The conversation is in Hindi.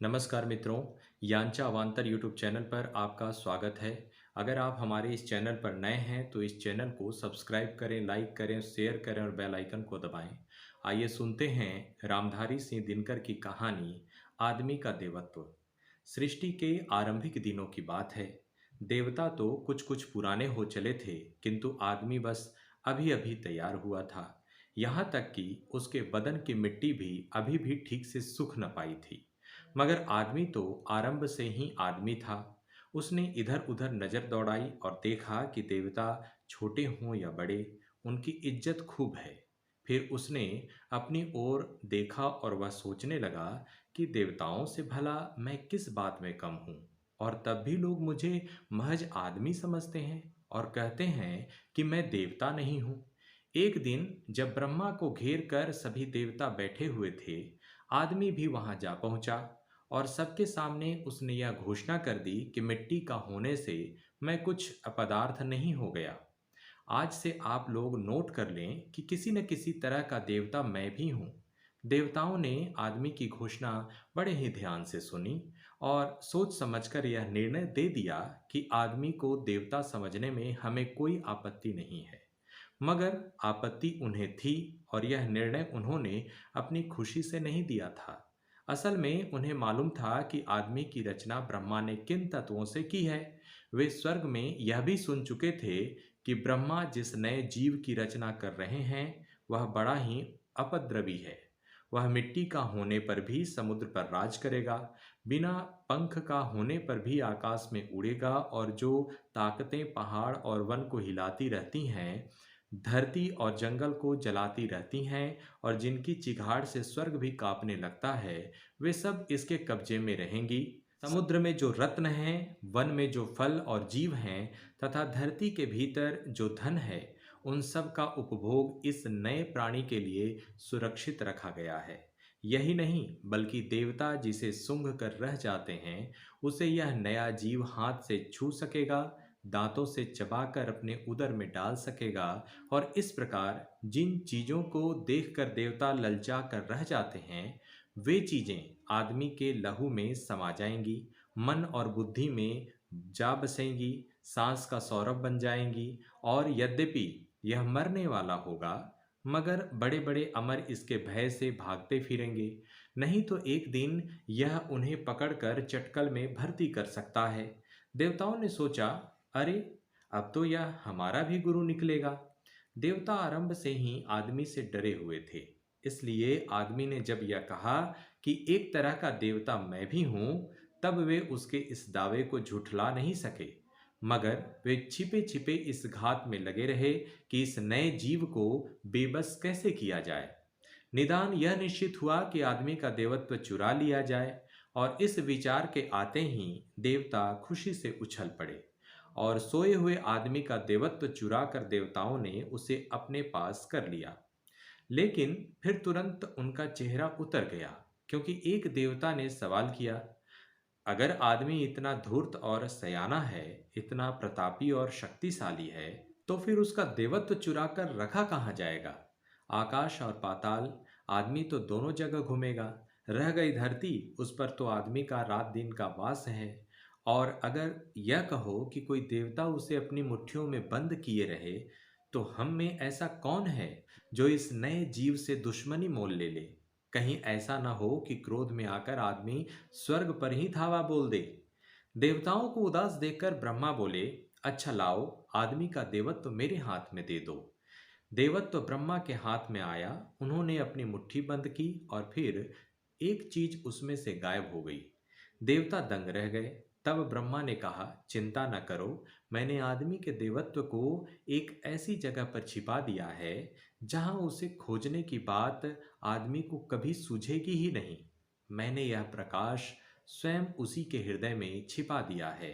नमस्कार मित्रों, यांचा अवान्तर यूट्यूब चैनल पर आपका स्वागत है। अगर आप हमारे इस चैनल पर नए हैं तो इस चैनल को सब्सक्राइब करें, लाइक करें, शेयर करें और बेल आइकन को दबाएं। आइए सुनते हैं रामधारी सिंह दिनकर की कहानी आदमी का देवत्व। सृष्टि के आरंभिक दिनों की बात है। देवता तो कुछ कुछ पुराने हो चले थे, किंतु आदमी बस अभी अभी तैयार हुआ था। यहाँ तक कि उसके बदन की मिट्टी भी अभी भी ठीक से सूख न पाई थी। मगर आदमी तो आरंभ से ही आदमी था। उसने इधर उधर नजर दौड़ाई और देखा कि देवता छोटे हों या बड़े, उनकी इज्जत खूब है। फिर उसने अपनी ओर देखा और वह सोचने लगा कि देवताओं से भला मैं किस बात में कम हूँ, और तब भी लोग मुझे महज आदमी समझते हैं और कहते हैं कि मैं देवता नहीं हूँ। एक दिन जब ब्रह्मा को घेर कर सभी देवता बैठे हुए थे, आदमी भी वहां जा पहुंचा और सबके सामने उसने यह घोषणा कर दी कि मिट्टी का होने से मैं कुछ अपदार्थ नहीं हो गया। आज से आप लोग नोट कर लें कि किसी न किसी तरह का देवता मैं भी हूँ। देवताओं ने आदमी की घोषणा बड़े ही ध्यान से सुनी और सोच समझकर यह निर्णय दे दिया कि आदमी को देवता समझने में हमें कोई आपत्ति नहीं है। मगर आपत्ति उन्हें थी, और यह निर्णय उन्होंने अपनी खुशी से नहीं दिया था। असल में उन्हें मालूम था कि आदमी की रचना ब्रह्मा ने किन तत्वों से की है। वे स्वर्ग में यह भी सुन चुके थे कि ब्रह्मा जिस नए जीव की रचना कर रहे हैं वह बड़ा ही अपद्रवी है। वह मिट्टी का होने पर भी समुद्र पर राज करेगा, बिना पंख का होने पर भी आकाश में उड़ेगा, और जो ताकतें पहाड़ और वन को हिलाती रहती हैं, धरती और जंगल को जलाती रहती हैं, और जिनकी चिघाड़ से स्वर्ग भी कांपने लगता है, वे सब इसके कब्जे में रहेंगी। समुद्र में जो रत्न हैं, वन में जो फल और जीव हैं, तथा धरती के भीतर जो धन है, उन सब का उपभोग इस नए प्राणी के लिए सुरक्षित रखा गया है। यही नहीं, बल्कि देवता जिसे सूंघ कर रह जाते हैं, उसे यह नया जीव हाथ से छू सकेगा, दांतों से चबाकर अपने उदर में डाल सकेगा, और इस प्रकार जिन चीजों को देखकर देवता ललचा कर रह जाते हैं, वे चीजें आदमी के लहू में समा जाएंगी, मन और बुद्धि में जा बसेंगी, सांस का सौरभ बन जाएंगी। और यद्यपि यह मरने वाला होगा, मगर बड़े बड़े अमर इसके भय से भागते फिरेंगे। नहीं तो एक दिन यह उन्हें पकड़कर चटकल में भर्ती कर सकता है। देवताओं ने सोचा, अरे, अब तो यह हमारा भी गुरु निकलेगा। देवता आरंभ से ही आदमी से डरे हुए थे। इसलिए आदमी ने जब यह कहा कि एक तरह का देवता मैं भी हूं, तब वे उसके इस दावे को झुठला नहीं सके। मगर वे छिपे छिपे इस घात में लगे रहे कि इस नए जीव को बेबस कैसे किया जाए। निदान यह निश्चित हुआ कि आदमी का देवत्व चुरा लिया जाए, और इस विचार के आते ही देवता खुशी से उछल पड़े और सोए हुए आदमी का देवत्व चुरा कर देवताओं ने उसे अपने पास कर लिया। लेकिन फिर तुरंत उनका चेहरा उतर गया, क्योंकि एक देवता ने सवाल किया, अगर आदमी इतना धूर्त और सयाना है, इतना प्रतापी और शक्तिशाली है, तो फिर उसका देवत्व चुरा कर रखा कहाँ जाएगा? आकाश और पाताल, आदमी तो दोनों जगह घूमेगा। रह गई धरती, उस पर तो आदमी का रात दिन का वास है। और अगर यह कहो कि कोई देवता उसे अपनी मुट्ठियों में बंद किए रहे, तो हम में ऐसा कौन है जो इस नए जीव से दुश्मनी मोल ले ले? कहीं ऐसा ना हो कि क्रोध में आकर आदमी स्वर्ग पर ही धावा बोल दे। देवताओं को उदास देखकर ब्रह्मा बोले, अच्छा लाओ, आदमी का देवत्व मेरे हाथ में दे दो। देवत्व ब्रह्मा के हाथ में आया। उन्होंने अपनी मुट्ठी बंद की और फिर एक चीज उसमें से गायब हो गई। देवता दंग रह गए। तब ब्रह्मा ने कहा, चिंता न करो, मैंने आदमी के देवत्व को एक ऐसी जगह पर छिपा दिया है जहां उसे खोजने की बात आदमी को कभी सूझेगी ही नहीं। मैंने यह प्रकाश स्वयं उसी के हृदय में छिपा दिया है।